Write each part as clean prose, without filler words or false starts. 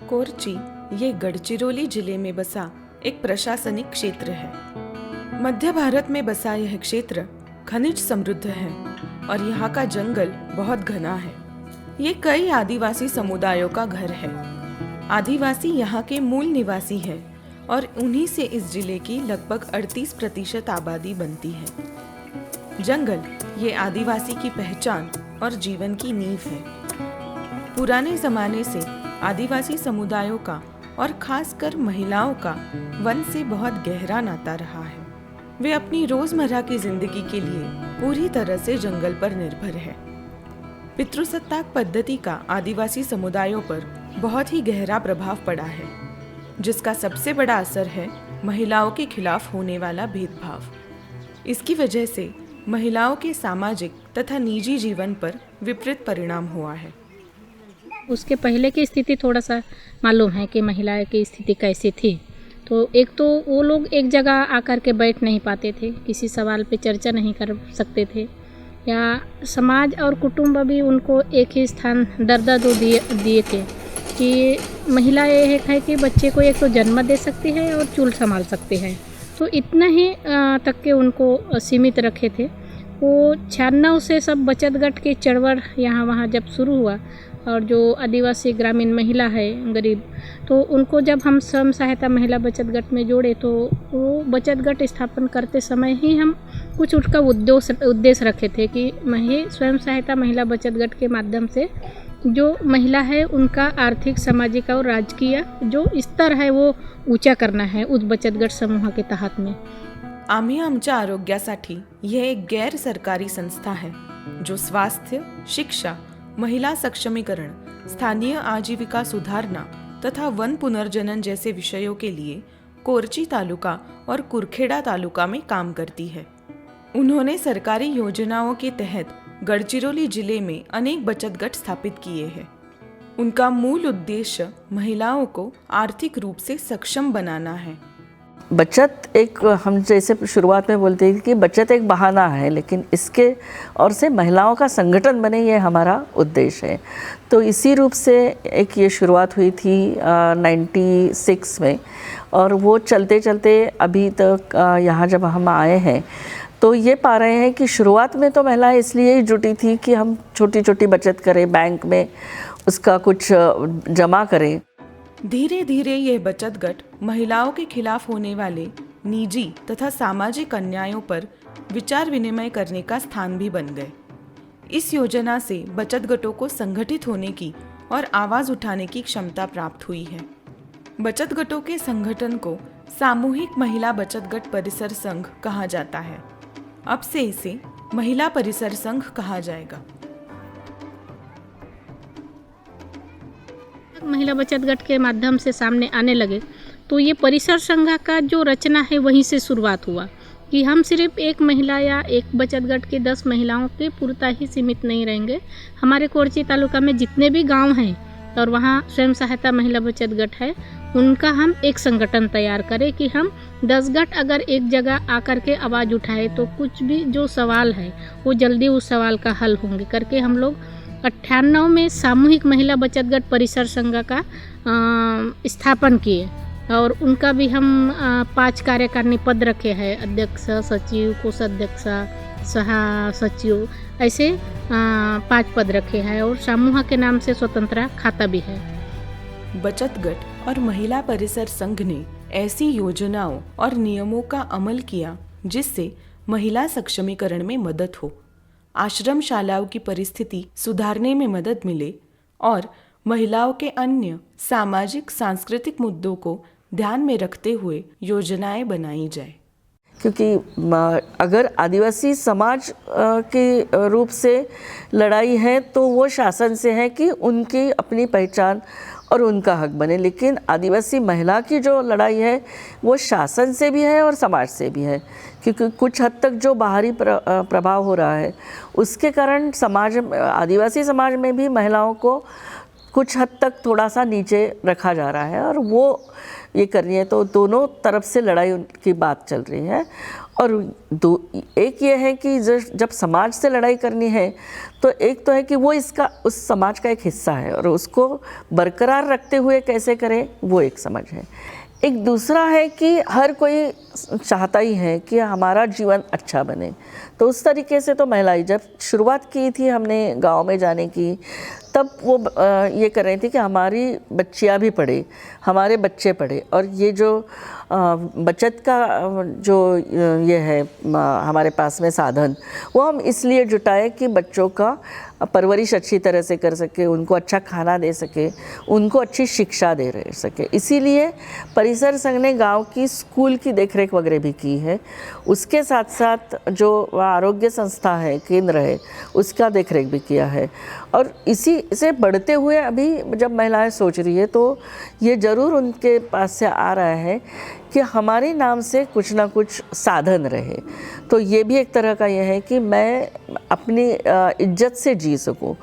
कोरची ये गढ़चिरौली जिले में बसा एक प्रशासनिक क्षेत्र है। मध्य भारत में बसा यह क्षेत्र खनिज समृद्ध है और यहाँ का जंगल बहुत घना है। ये कई आदिवासी समुदायों का घर है। आदिवासी यहाँ के मूल निवासी है और उन्हीं से इस जिले की लगभग 38% आबादी बनती है। जंगल ये आदिवासी की पहचान और जीवन की नींव है। पुराने जमाने से आदिवासी समुदायों का और खासकर महिलाओं का वन से बहुत गहरा नाता रहा है। वे अपनी रोजमर्रा की जिंदगी के लिए पूरी तरह से जंगल पर निर्भर है। पितृसत्ताक पद्धति का आदिवासी समुदायों पर बहुत ही गहरा प्रभाव पड़ा है, जिसका सबसे बड़ा असर है महिलाओं के खिलाफ होने वाला भेदभाव। इसकी वजह से महिलाओं के सामाजिक तथा निजी जीवन पर विपरीत परिणाम हुआ है। उसके पहले की स्थिति थोड़ा सा मालूम है कि महिलाएं की स्थिति कैसी थी। तो एक तो वो लोग एक जगह आकर के बैठ नहीं पाते थे, किसी सवाल पे चर्चा नहीं कर सकते थे, या समाज और कुटुंब भी उनको एक ही स्थान दर्जा दिए थे कि महिला ये है कि बच्चे को एक तो जन्म दे सकती है और चूल संभाल सकती है। तो इतना ही तक के उनको सीमित रखे थे। वो 96 से सब बचत गट की चळवळ यहाँ वहाँ जब शुरू हुआ और जो आदिवासी ग्रामीण महिला है गरीब, तो उनको जब हम स्वयं सहायता महिला बचत गट में जोड़े तो वो बचत गट स्थापन करते समय ही हम कुछ उसका उद्देश्य रखे थे कि स्वयं सहायता महिला बचत गट के माध्यम से जो महिला है उनका आर्थिक, सामाजिक और राजकीय जो स्तर है वो ऊंचा करना है उस बचत गट समूह के तहत में। आम्ही आमच्या आरोग्यासाठी यह एक गैर सरकारी संस्था है जो स्वास्थ्य, शिक्षा, महिला सक्षमीकरण, स्थानीय आजीविका सुधारना तथा वन पुनर्जनन जैसे विषयों के लिए कोरची तालुका और कुरखेड़ा तालुका में काम करती है। उन्होंने सरकारी योजनाओं के तहत गढ़चिरौली जिले में अनेक बचत गट स्थापित किए हैं। उनका मूल उद्देश्य महिलाओं को आर्थिक रूप से सक्षम बनाना है। बचत एक, हम जैसे शुरुआत में बोलते हैं कि बचत एक बहाना है, लेकिन इसके और से महिलाओं का संगठन बने, ये हमारा उद्देश्य है। तो इसी रूप से एक ये शुरुआत हुई थी 96 में, और वो चलते चलते अभी तक यहाँ जब हम आए हैं तो ये पा रहे हैं कि शुरुआत में तो महिलाएं इसलिए ही जुटी थी कि हम छोटी छोटी बचत करें, बैंक में उसका कुछ जमा करें। धीरे धीरे यह बचत गट महिलाओं के खिलाफ होने वाले निजी तथा सामाजिक अन्यायों पर विचार विनिमय करने का स्थान भी बन गए। इस योजना से बचत गटों को संगठित होने की और आवाज उठाने की क्षमता प्राप्त हुई है। बचत गटों के संगठन को सामूहिक महिला बचत गट परिसर संघ कहा जाता है। अब से इसे महिला परिसर संघ कहा जाएगा। महिला बचत गट के माध्यम से सामने आने लगे तो ये परिसर संघ का जो रचना है वहीं से शुरुआत हुआ कि हम सिर्फ एक महिला या एक बचत गट के 10 महिलाओं के पूर्णतः ही सीमित नहीं रहेंगे। हमारे कोरची तालुका में जितने भी गांव हैं और वहाँ स्वयं सहायता महिला बचत गट है, उनका हम एक संगठन तैयार करें कि हम 10 गट अगर एक जगह आकर के आवाज़ उठाए तो कुछ भी जो सवाल है वो जल्दी उस सवाल का हल होंगे करके हम लोग 98 में सामूहिक महिला बचत गट परिसर संघ का स्थापन किए और उनका भी हम 5 कार्यकारिणी पद रखे हैं, अध्यक्ष, सचिव, कोषाध्यक्ष, सह सचिव, ऐसे 5 पद रखे हैं और समूह के नाम से स्वतंत्र खाता भी है। बचत गट और महिला परिसर संघ ने ऐसी योजनाओं और नियमों का अमल किया जिससे महिला सक्षमीकरण में मदद हो, आश्रमशालाओं की परिस्थिति सुधारने में मदद मिले और महिलाओं के अन्य सामाजिक सांस्कृतिक मुद्दों को ध्यान में रखते हुए योजनाएं बनाई जाए। क्योंकि अगर आदिवासी समाज के रूप से लड़ाई है तो वो शासन से है कि उनकी अपनी पहचान और उनका हक बने, लेकिन आदिवासी महिला की जो लड़ाई है वो शासन से भी है और समाज से भी है, क्योंकि कुछ हद तक जो बाहरी प्रभाव हो रहा है उसके कारण आदिवासी समाज में भी महिलाओं को कुछ हद तक थोड़ा सा नीचे रखा जा रहा है और वो ये कर रही है। तो दोनों तरफ से लड़ाई की बात चल रही है। और एक ये है कि जब समाज से लड़ाई करनी है तो एक तो है कि वो उस समाज का एक हिस्सा है और उसको बरकरार रखते हुए कैसे करें वो एक समझ है। एक दूसरा है कि हर कोई चाहता ही है कि हमारा जीवन अच्छा बने। तो उस तरीके से तो महिलाएं जब शुरुआत की थी हमने गांव में जाने की, तब वो ये कर रही थी कि हमारी बच्चियां भी पढ़े, हमारे बच्चे पढ़े। और ये जो बचत का जो ये है हमारे पास में साधन, वो हम इसलिए जुटाए कि बच्चों का परवरिश अच्छी तरह से कर सके, उनको अच्छा खाना दे सके, उनको अच्छी शिक्षा दे रह सके। इसीलिए परिसर संघ ने गांव की स्कूल की देखरेख वगैरह भी की है। उसके साथ साथ जो आरोग्य संस्था है, केंद्र है, उसका देखरेख भी किया है। और इसी से बढ़ते हुए अभी जब महिलाएं सोच रही है तो ये ज़रूर उनके पास से आ रहा है कि हमारे नाम से कुछ ना कुछ साधन रहे। तो ये भी एक तरह का ये है कि मैं अपनी इज्जत से जी सकूं।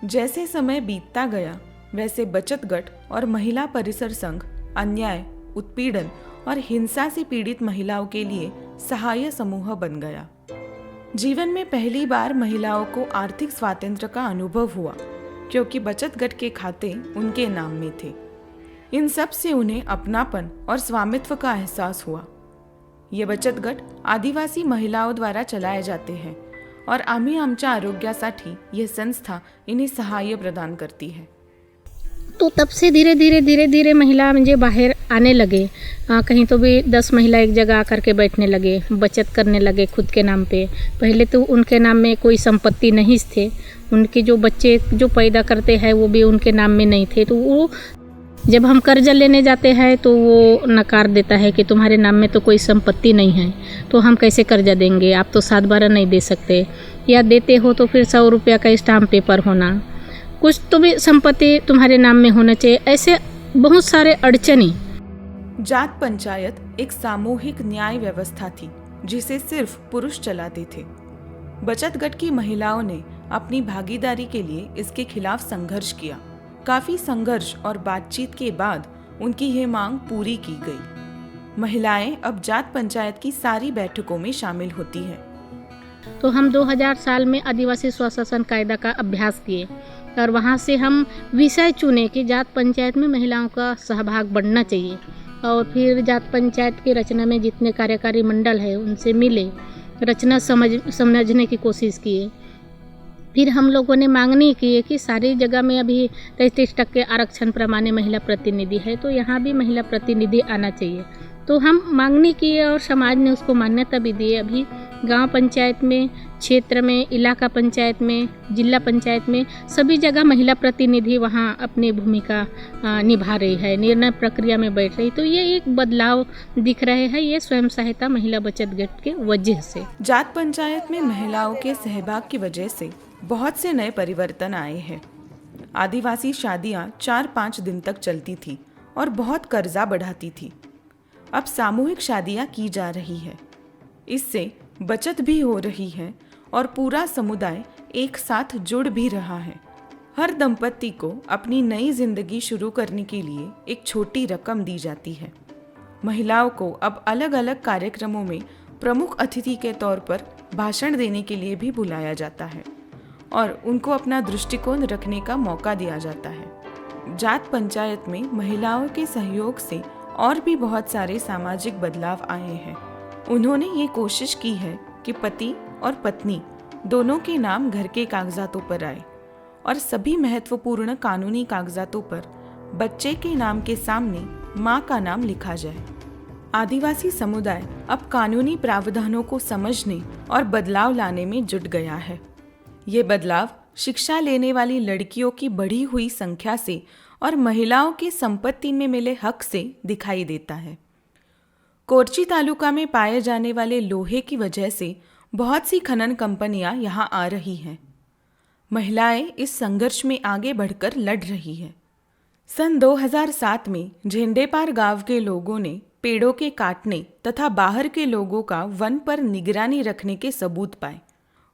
जैसे समय बीतता गया वैसे बचत गट और महिला परिसर संघ अन्याय, उत्पीड़न और हिंसा से पीड़ित महिलाओं के लिए सहाय्य समूह बन गया। जीवन में पहली बार महिलाओं को आर्थिक स्वातंत्र्य का अनुभव हुआ क्योंकि बचत गट के खाते उनके नाम में थे। इन सब से उन्हें अपनापन और स्वामित्व का एहसास हुआ। ये बचत गट आदिवासी महिलाओं द्वारा चलाए जाते हैं और आम्ही आमच्या आरोग्यासाठी यह संस्था इन्हें सहाय्य प्रदान करती है। तो तब से धीरे धीरे महिला म्हणजे बाहर आने लगे। कहीं तो भी 10 महिला एक जगह आकर के बैठने लगे, बचत करने लगे खुद के नाम पे। पहले तो उनके नाम में कोई संपत्ति नहीं थे, उनके जो बच्चे जो पैदा करते हैं वो भी उनके नाम में नहीं थे। तो वो जब हम कर्जा लेने जाते हैं तो वो नकार देता है कि तुम्हारे नाम में तो कोई संपत्ति नहीं है, तो हम कैसे कर्जा देंगे, आप तो 7/12 नहीं दे सकते, या देते हो तो फिर 100 रुपया का स्टाम्प पेपर होना, कुछ तो भी संपत्ति तुम्हारे नाम में होना चाहिए। ऐसे बहुत सारे अड़चनी। जात पंचायत एक सामूहिक न्याय व्यवस्था थी जिसे सिर्फ पुरुष चलाते थे। बचत गट की महिलाओं ने अपनी भागीदारी के लिए इसके खिलाफ संघर्ष किया। काफी संघर्ष और बातचीत के बाद उनकी यह मांग पूरी की गई। महिलाएं अब जात पंचायत की सारी बैठकों में शामिल होती हैं। तो हम 2000 साल में आदिवासी स्वशासन कायदा का अभ्यास किए और वहाँ से हम विषय चुने कि जात पंचायत में महिलाओं का सहभाग बढ़ना चाहिए। और फिर जात पंचायत की रचना में जितने कार्यकारी मंडल है उनसे मिले, रचना समझने की कोशिश किए। फिर हम लोगों ने मांगनी की कि सारी जगह में अभी 33% आरक्षण प्रमाणे महिला प्रतिनिधि है, तो यहाँ भी महिला प्रतिनिधि आना चाहिए। तो हम मांगनी किए और समाज ने उसको मान्यता भी दी। अभी गांव पंचायत में, क्षेत्र में, इलाका पंचायत में, जिला पंचायत में सभी जगह महिला प्रतिनिधि वहाँ अपनी भूमिका निभा रही है, निर्णय प्रक्रिया में बैठ रही। तो ये एक बदलाव दिख रहे हैं, ये स्वयं सहायता महिला बचत गट के वजह से। जात पंचायत में महिलाओं के सहभाग की वजह से बहुत से नए परिवर्तन आए हैं। आदिवासी शादियाँ 4-5 दिन तक चलती थी और बहुत कर्जा बढ़ाती थी। अब सामूहिक शादियाँ की जा रही है, इससे बचत भी हो रही है और पूरा समुदाय एक साथ जुड़ भी रहा है। हर दंपत्ति को अपनी नई जिंदगी शुरू करने के लिए एक छोटी रकम दी जाती है। महिलाओं को अब अलग अलग कार्यक्रमों में प्रमुख अतिथि के तौर पर भाषण देने के लिए भी बुलाया जाता है और उनको अपना दृष्टिकोण रखने का मौका दिया जाता है। जात पंचायत में महिलाओं के सहयोग से और भी बहुत सारे सामाजिक बदलाव आए हैं। उन्होंने ये कोशिश की है कि पति और पत्नी दोनों के नाम घर के कागजातों पर आए और सभी महत्वपूर्ण कानूनी कागजातों पर बच्चे के नाम के सामने माँ का नाम लिखा जाए। आदिवासी समुदाय अब कानूनी प्रावधानों को समझने और बदलाव लाने में जुट गया है। ये बदलाव शिक्षा लेने वाली लड़कियों की बढ़ी हुई संख्या से और महिलाओं के संपत्ति में मिले हक से दिखाई देता है। कोरची तालुका में पाए जाने वाले लोहे की वजह से बहुत सी खनन कंपनियां यहां आ रही हैं। महिलाएं इस संघर्ष में आगे बढ़कर लड़ रही हैं। सन 2007 में झेंडेपार गांव के लोगों ने पेड़ों के काटने तथा बाहर के लोगों का वन पर निगरानी रखने के सबूत पाए।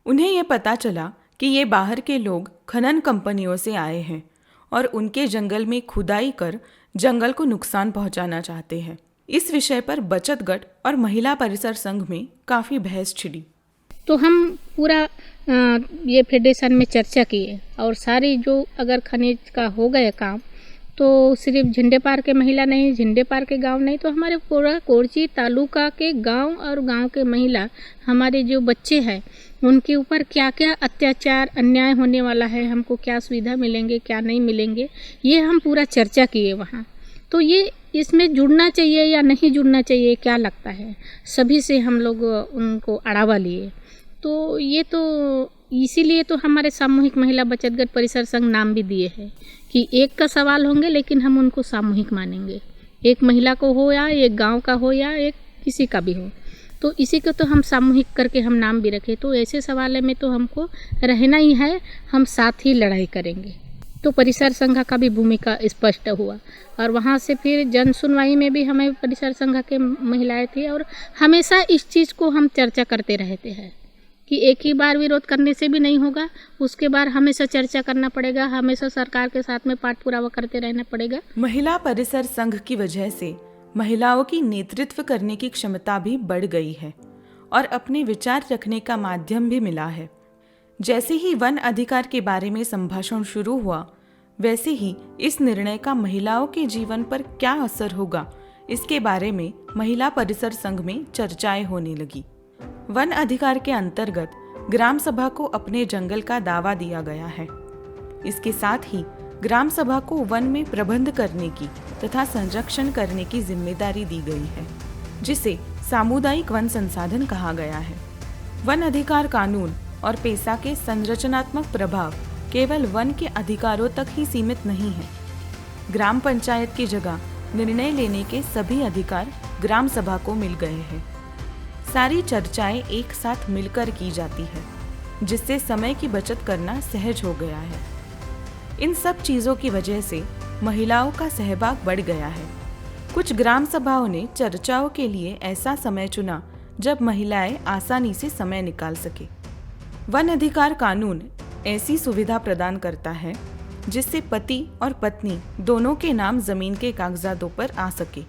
उन्हें यह पता चला कि ये बाहर के लोग खनन कंपनियों से आए हैं और उनके जंगल में खुदाई कर जंगल को नुकसान पहुंचाना चाहते हैं। इस विषय पर बचत गट और महिला परिसर संघ में काफ़ी बहस छिड़ी। तो हम पूरा ये फेडरेशन में चर्चा किए और सारी जो अगर खनिज का हो गया काम तो सिर्फ झंडे पार के महिला नहीं, झंडे पार के गांव नहीं, तो हमारे पूरा कोरची तालुका के गांव और गांव के महिला, हमारे जो बच्चे हैं उनके ऊपर क्या क्या अत्याचार अन्याय होने वाला है, हमको क्या सुविधा मिलेंगे क्या नहीं मिलेंगे, ये हम पूरा चर्चा किए वहाँ। तो ये इसमें जुड़ना चाहिए या नहीं जुड़ना चाहिए, क्या लगता है, सभी से हम लोग उनको अड़ावा लिए। तो ये तो इसीलिए तो हमारे सामूहिक महिला बचत गट परिसर संघ नाम भी दिए हैं कि एक का सवाल होंगे लेकिन हम उनको सामूहिक मानेंगे, एक महिला को हो या एक गांव का हो या एक किसी का भी हो, तो इसी को तो हम सामूहिक करके हम नाम भी रखे। तो ऐसे सवाल में तो हमको रहना ही है, हम साथ ही लड़ाई करेंगे। तो परिसर संघ का भी भूमिका स्पष्ट हुआ और वहाँ से फिर जन सुनवाई में भी हमें परिसर संघ के महिलाएं थी और हमेशा इस चीज़ को हम चर्चा करते रहते हैं कि एक ही बार विरोध करने से भी नहीं होगा, उसके बाद हमेशा चर्चा करना पड़ेगा, हमेशा सरकार के साथ में पाठ पुरावा करते रहना पड़ेगा। महिला परिसर संघ की वजह से महिलाओं की नेतृत्व करने की क्षमता भी बढ़ गई है और अपने विचार रखने का माध्यम भी मिला है। जैसे ही वन अधिकार के बारे में संभाषण शुरू हुआ, वैसे ही इस निर्णय का महिलाओं के जीवन पर क्या असर होगा, इसके बारे में महिला परिसर संघ में चर्चाएं होने लगी। वन अधिकार के अंतर्गत ग्राम सभा को अपने जंगल का दावा दिया गया है। इसके साथ ही ग्राम सभा को वन में प्रबंध करने की तथा संरक्षण करने की जिम्मेदारी दी गई है, जिसे सामुदायिक वन संसाधन कहा गया है। वन अधिकार कानून और पेशा के संरचनात्मक प्रभाव केवल वन के अधिकारों तक ही सीमित नहीं है। ग्राम पंचायत की जगह निर्णय लेने के सभी अधिकार ग्राम सभा को मिल गए हैं। सारी चर्चाएं एक साथ मिलकर की जाती है, जिससे समय की बचत करना सहज हो गया है। इन सब चीज़ों की वजह से महिलाओं का सहभाग बढ़ गया है। कुछ ग्राम सभाओं ने चर्चाओं के लिए ऐसा समय चुना जब महिलाएं आसानी से समय निकाल सके। वन अधिकार कानून ऐसी सुविधा प्रदान करता है जिससे पति और पत्नी दोनों के नाम जमीन के कागजातों पर आ सके।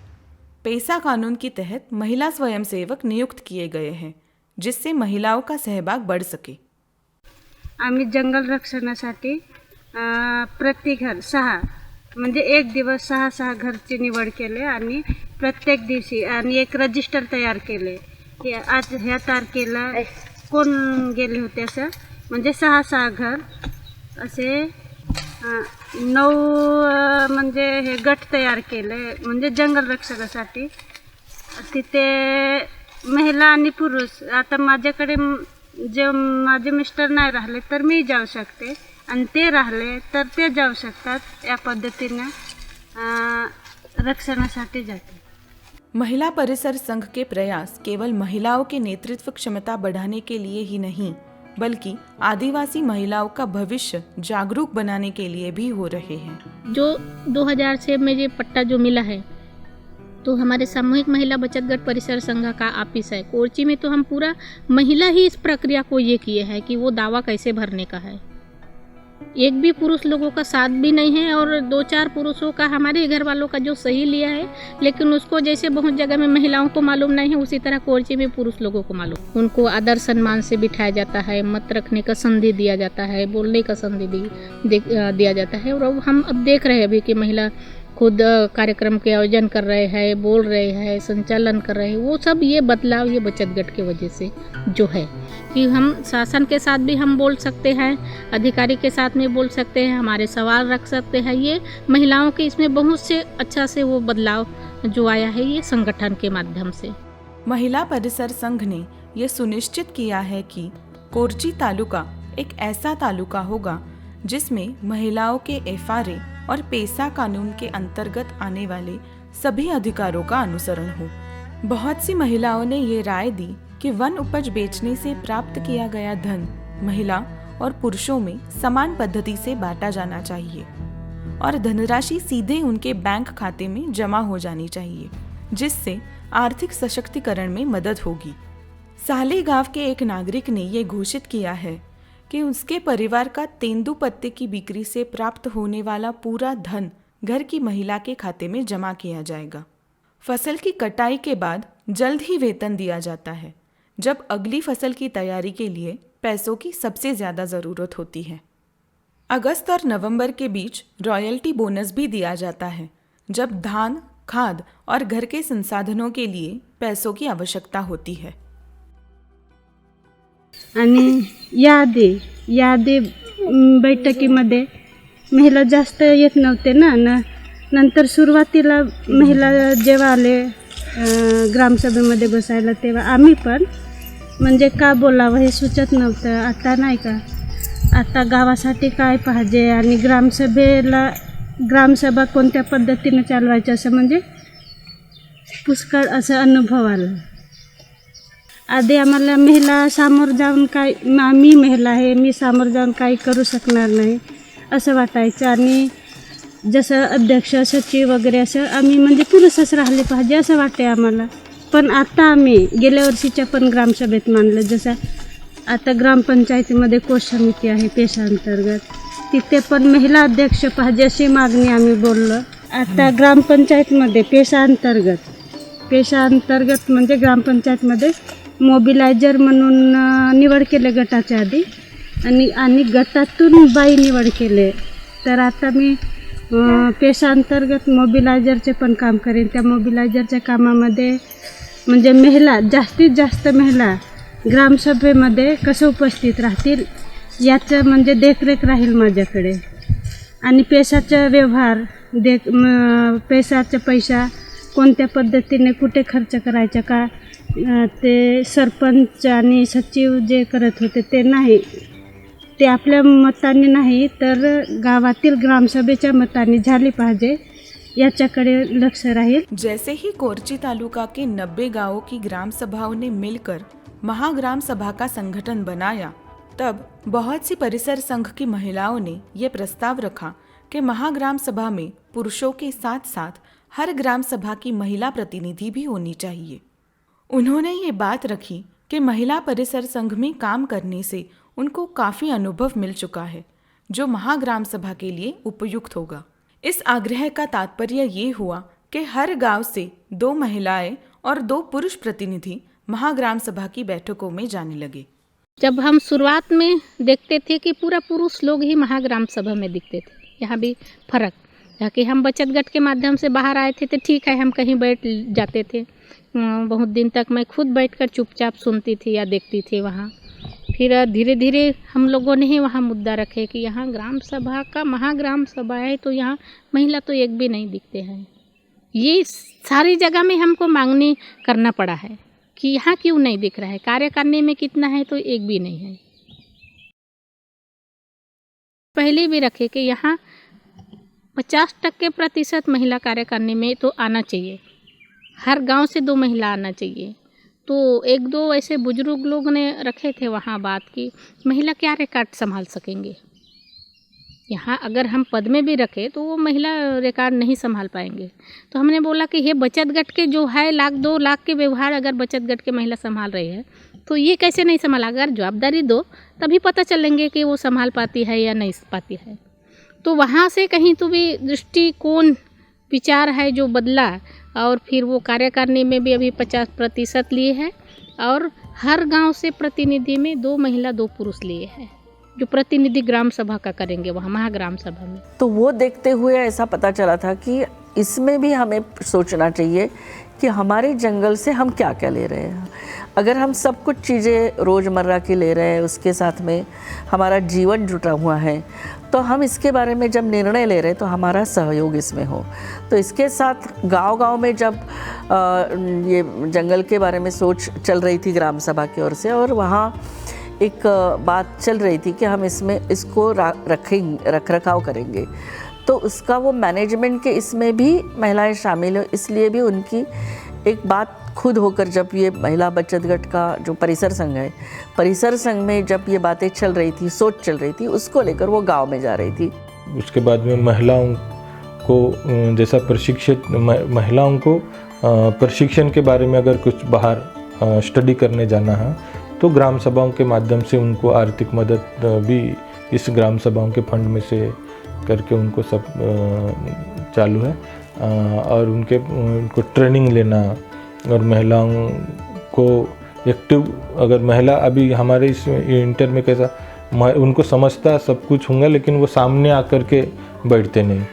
पेशा कानून के तहत महिला स्वयंसेवक नियुक्त किए गए हैं, जिससे महिलाओं का सहभाग बढ़ सके। आम्ही जंगल रक्षणासाठी प्रति घर 6 म्हणजे एक दिवस 6 घरची निवड केले आणि प्रत्येक दिवशी आणि एक रजिस्टर तयार केले की आज ह्या तारखेला कोण गेले होते, असं म्हणजे 6 घर असे 9 म्हणजे हे गट तयार केले, म्हणजे जंगल रक्षणासाठी। तिथे महिला आणि पुरुष, आता माझ्याकडे जे माझे मिस्टर नाही राहिले तर मी जाऊ शकते आणि ते राहिले तर ते जाऊ शकतात। या पद्धतीने रक्षणासाठी जाते। महिला परिसर संघ के प्रयास केवल महिलाओं के नेतृत्व क्षमता बढ़ाने के लिए ही नहीं, बल्कि आदिवासी महिलाओं का भविष्य जागरूक बनाने के लिए भी हो रहे हैं। जो 2006 में ये पट्टा जो मिला है, तो हमारे सामूहिक महिला बचत गट परिसर संघ का ऑफिस है कोरची में, तो हम पूरा महिला ही इस प्रक्रिया को ये किए हैं कि वो दावा कैसे भरने का है। एक भी पुरुष लोगों का साथ भी नहीं है और 2-4 पुरुषों का हमारे घर वालों का जो सही लिया है, लेकिन उसको जैसे बहुत जगह में महिलाओं को मालूम नहीं है, उसी तरह कोरची में पुरुष लोगों को मालूम। उनको आदर सम्मान से बिठाया जाता है, मत रखने का संधि दिया जाता है, बोलने का संधि दिया जाता है। और हम अब देख रहे हैं अभी कि महिला खुद कार्यक्रम के आयोजन कर रहे हैं, बोल रहे हैं, संचालन कर रहे हैं। वो सब ये बदलाव ये बचत गट की वजह से जो है कि हम शासन के साथ भी हम बोल सकते हैं, अधिकारी के साथ में बोल सकते हैं, हमारे सवाल रख सकते हैं। ये महिलाओं के इसमें बहुत से अच्छा से वो बदलाव जो आया है ये संगठन के माध्यम से। महिला परिसर संघ ने ये सुनिश्चित किया है कि कोरची तालुका एक ऐसा तालुका होगा जिसमें महिलाओं के एफआरए और पेशा कानून के अंतर्गत आने वाले सभी अधिकारों का अनुसरण हो। बहुत सी महिलाओं ने ये राय दी कि वन उपज बेचने से प्राप्त किया गया धन महिला और पुरुषों में समान पद्धति से बांटा जाना चाहिए और धनराशि सीधे उनके बैंक खाते में जमा हो जानी चाहिए, जिससे आर्थिक सशक्तिकरण में मदद होगी। साले गांव के एक नागरिक ने ये घोषित किया है कि उसके परिवार का तेंदुपत्ते की बिक्री से प्राप्त होने वाला पूरा धन घर की महिला के खाते में जमा किया जाएगा। फसल की कटाई के बाद जल्द ही वेतन दिया जाता है, जब अगली फसल की तैयारी के लिए पैसों की सबसे ज़्यादा ज़रूरत होती है। अगस्त और नवंबर के बीच रॉयल्टी बोनस भी दिया जाता है, जब धान, खाद और घर के संसाधनों के लिए पैसों की आवश्यकता होती है। आणि यादी बैठकीमध्ये महिला जास्त येत नव्हते ना नंतर सुरुवातीला महिला जेव्हा आले ग्रामसभेमध्ये बसायला तेव्हा आम्ही पण म्हणजे का बोलावं हे सुचत नव्हतं। आता नाही का, आता गावासाठी काय पाहिजे आणि ग्रामसभा कोणत्या पद्धतीने चालवायचं असं म्हणजे पुष्कळ असं अनुभव आला। आधी आम्हाला महिला सामोर जाऊन काय, मी महिला आहे, मी सामोर जाऊन काही करू शकणार नाही असं वाटायचं आणि जसं अध्यक्ष सचिव वगैरे असं आम्ही म्हणजे पुरुषच राहिले पाहिजे असं वाटते आम्हाला। पण आता आम्ही गेल्या वर्षीच्या पण ग्रामसभेत मानलं, जसं आता ग्रामपंचायतीमध्ये कोष समिती आहे पेशांतर्गत, तिथे पण महिला अध्यक्ष पाहिजे अशी मागणी आम्ही बोललो। आता ग्रामपंचायतमध्ये पेशांतर्गत म्हणजे ग्रामपंचायतमध्ये मोबिलायझर म्हणून निवड केले गटाच्या आधी आणि गटातून बाई निवड केले। तर आता मी पेशांतर्गत मोबिलायझरचे पण काम करेन। त्या मोबिलायझरच्या कामामध्ये म्हणजे जास्तीत जास्त महिला ग्रामसभेमध्ये कसं उपस्थित राहतील याचं म्हणजे देखरेख राहील माझ्याकडे। आणि पैशाचा व्यवहार पैशाचा पैसा कोणत्या पद्धतीने कुठे खर्च करायचा का ते सरपंच आणि सचिव जे करत होते ते नाही, ते आपल्या मताने नहीं तर गावातील ग्रामसभेच्या मताने झाली पाहिजे याच्याकडे लक्ष राहील। जैसे ही कोरची तालुका के 90 गांवों की ग्राम सभाओं ने मिलकर महाग्राम सभा का संगठन बनाया, तब बहुत सी परिसर संघ की महिलाओं ने ये प्रस्ताव रखा कि महाग्राम सभा में पुरुषों के साथ साथ हर ग्राम सभा की महिला प्रतिनिधि भी होनी चाहिए। उन्होंने ये बात रखी कि महिला परिसर संघ में काम करने से उनको काफ़ी अनुभव मिल चुका है, जो महाग्राम सभा के लिए उपयुक्त होगा। इस आग्रह का तात्पर्य ये हुआ कि हर गांव से 2 महिलाएं और 2 पुरुष प्रतिनिधि महाग्राम सभा की बैठकों में जाने लगे। जब हम शुरुआत में देखते थे कि पूरा पुरुष लोग ही महाग्राम सभा में दिखते थे, यहाँ भी फर्क था कि हम बचत गट के माध्यम से बाहर आए थे तो ठीक है, हम कहीं बैठ जाते थे। बहुत दिन तक मैं खुद बैठकर चुपचाप सुनती थी या देखती थी वहाँ। फिर धीरे धीरे हम लोगों ने ही वहाँ मुद्दा रखे कि यहाँ ग्राम सभा का महाग्राम सभा है तो यहाँ महिला तो एक भी नहीं दिखते हैं। ये सारी जगह में हमको मांगनी करना पड़ा है कि यहाँ क्यों नहीं दिख रहा है, कार्य करने में कितना है तो एक भी नहीं है। पहले भी रखे कि यहाँ 50% महिला कार्य करने में तो आना चाहिए, हर गांव से 2 महिला आना चाहिए। तो 1-2 ऐसे बुजुर्ग लोग ने रखे थे वहाँ बात की महिला क्या रिकॉर्ड संभाल सकेंगे, यहाँ अगर हम पद में भी रखें तो वो महिला रिकॉर्ड नहीं संभाल पाएंगे। तो हमने बोला कि ये बचत गट के जो है 1-2 लाख के व्यवहार अगर बचत गट के महिला संभाल रही है तो ये कैसे नहीं संभाला, अगर जवाबदारी दो तभी पता चलेंगे कि वो संभाल पाती है या नहीं पाती है। तो वहाँ से कहीं तो भी दृष्टिकोण विचार है जो बदला और फिर वो कार्य करने में भी अभी 50% लिए है और हर गांव से प्रतिनिधि में 2 महिला 2 पुरुष लिए हैं जो प्रतिनिधि ग्राम सभा का करेंगे वहाँ महाग्राम सभा में। तो वो देखते हुए ऐसा पता चला था कि इसमें भी हमें सोचना चाहिए कि हमारे जंगल से हम क्या क्या ले रहे हैं। अगर हम सब कुछ चीज़ें रोज़मर्रा की ले रहे हैं, उसके साथ में हमारा जीवन जुटा हुआ है, तो हम इसके बारे में जब निर्णय ले रहे हैं तो हमारा सहयोग इसमें हो। तो इसके साथ गांव-गांव में जब ये जंगल के बारे में सोच चल रही थी ग्राम सभा की ओर से, और वहाँ एक बात चल रही थी कि हम इसको रख रखाव करेंगे, तो उसका वो मैनेजमेंट के इसमें भी महिलाएं शामिल हो, इसलिए भी उनकी एक बात खुद होकर जब ये महिला बचत गट का जो परिसर संघ है, परिसर संघ में जब ये बातें चल रही थी, सोच चल रही थी, उसको लेकर वो गांव में जा रही थी। उसके बाद में महिलाओं को जैसा महिलाओं को प्रशिक्षण के बारे में अगर कुछ बाहर स्टडी करने जाना है तो ग्राम सभाओं के माध्यम से उनको आर्थिक मदद भी इस ग्राम सभाओं के फंड में से करके उनको सब चालू है। और उनको ट्रेनिंग लेना और महिलाओं को एक्टिव, अगर महिला अभी हमारे इस इंटर में कैसा उनको समझता सब कुछ होंगे, लेकिन वो सामने आकर के बैठते नहीं,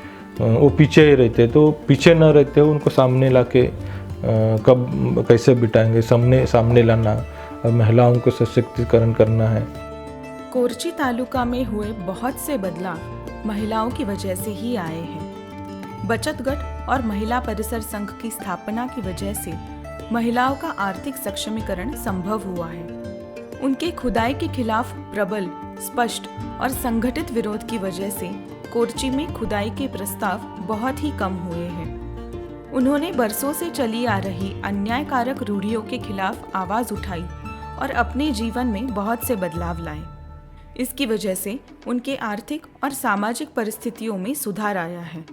वो पीछे ही रहते। तो पीछे न रहते हो उनको सामने लाके कब कैसे बिठाएंगे, सामने लाना और महिलाओं को सशक्तिकरण करना है। कोरची तालुका में हुए बहुत से बदलाव महिलाओं की वजह से ही आए हैं। बचत गट और महिला परिसर संघ की स्थापना की वजह से महिलाओं का आर्थिक सक्षमीकरण संभव हुआ है। उनके खुदाई के खिलाफ प्रबल, स्पष्ट और संगठित विरोध की वजह से कोरची में खुदाई के प्रस्ताव बहुत ही कम हुए हैं। उन्होंने बरसों से चली आ रही अन्यायकारक रूढ़ियों के खिलाफ आवाज उठाई और अपने जीवन में बहुत से बदलाव लाए। इसकी वजह से उनके आर्थिक और सामाजिक परिस्थितियों में सुधार आया है।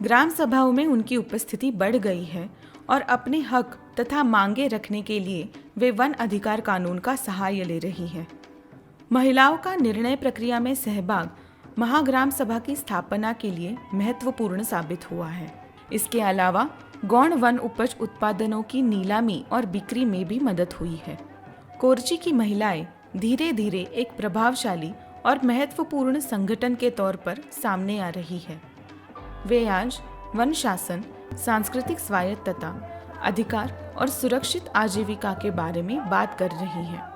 ग्राम सभाओं में उनकी उपस्थिति बढ़ गई है और अपने हक तथा मांगे रखने के लिए वे वन अधिकार कानून का सहाय ले रही हैं। महिलाओं का निर्णय प्रक्रिया में सहभाग महाग्राम सभा की स्थापना के लिए महत्वपूर्ण साबित हुआ है। इसके अलावा गौण वन उपज उत्पादनों की नीलामी और बिक्री में भी मदद हुई है। कोरची की महिलाएं धीरे धीरे एक प्रभावशाली और महत्वपूर्ण संगठन के तौर पर सामने आ रही है। वे आज वन शासन, सांस्कृतिक स्वायत्तता, अधिकार और सुरक्षित आजीविका के बारे में बात कर रही हैं।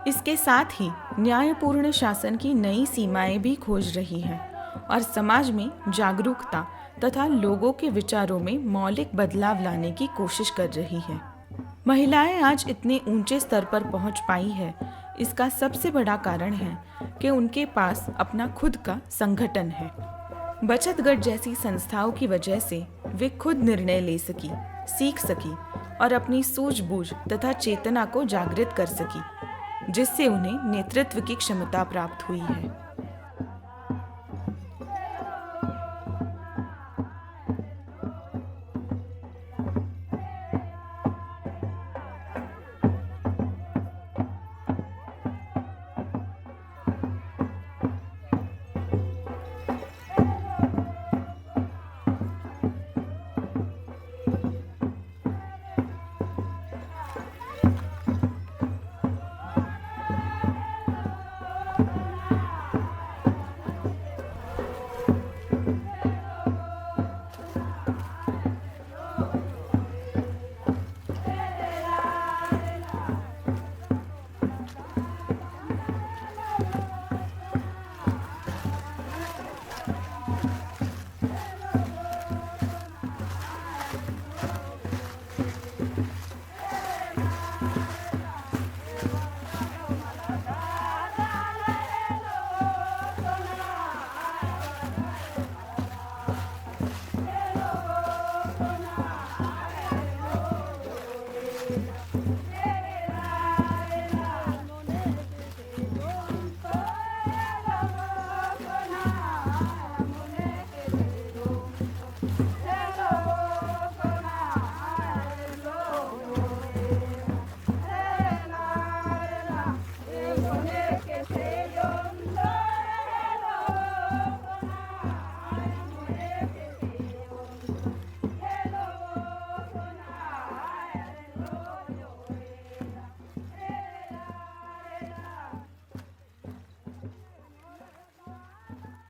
इसके साथ ही न्यायपूर्ण शासन की नई सीमाएं भी खोज रही हैं और समाज में जागरूकता तथा लोगों के विचारों में मौलिक बदलाव लाने की कोशिश कर रही है। महिलाएं आज इतने ऊंचे स्तर पर पहुंच पाई है, इसका सबसे बड़ा कारण है कि उनके पास अपना खुद का संगठन है। बचत गट जैसी संस्थाओं की वजह से वे खुद निर्णय ले सकी, सीख सकी और अपनी सूझबूझ तथा चेतना को जागृत कर सकी, जिससे उन्हें नेतृत्व की क्षमता प्राप्त हुई है।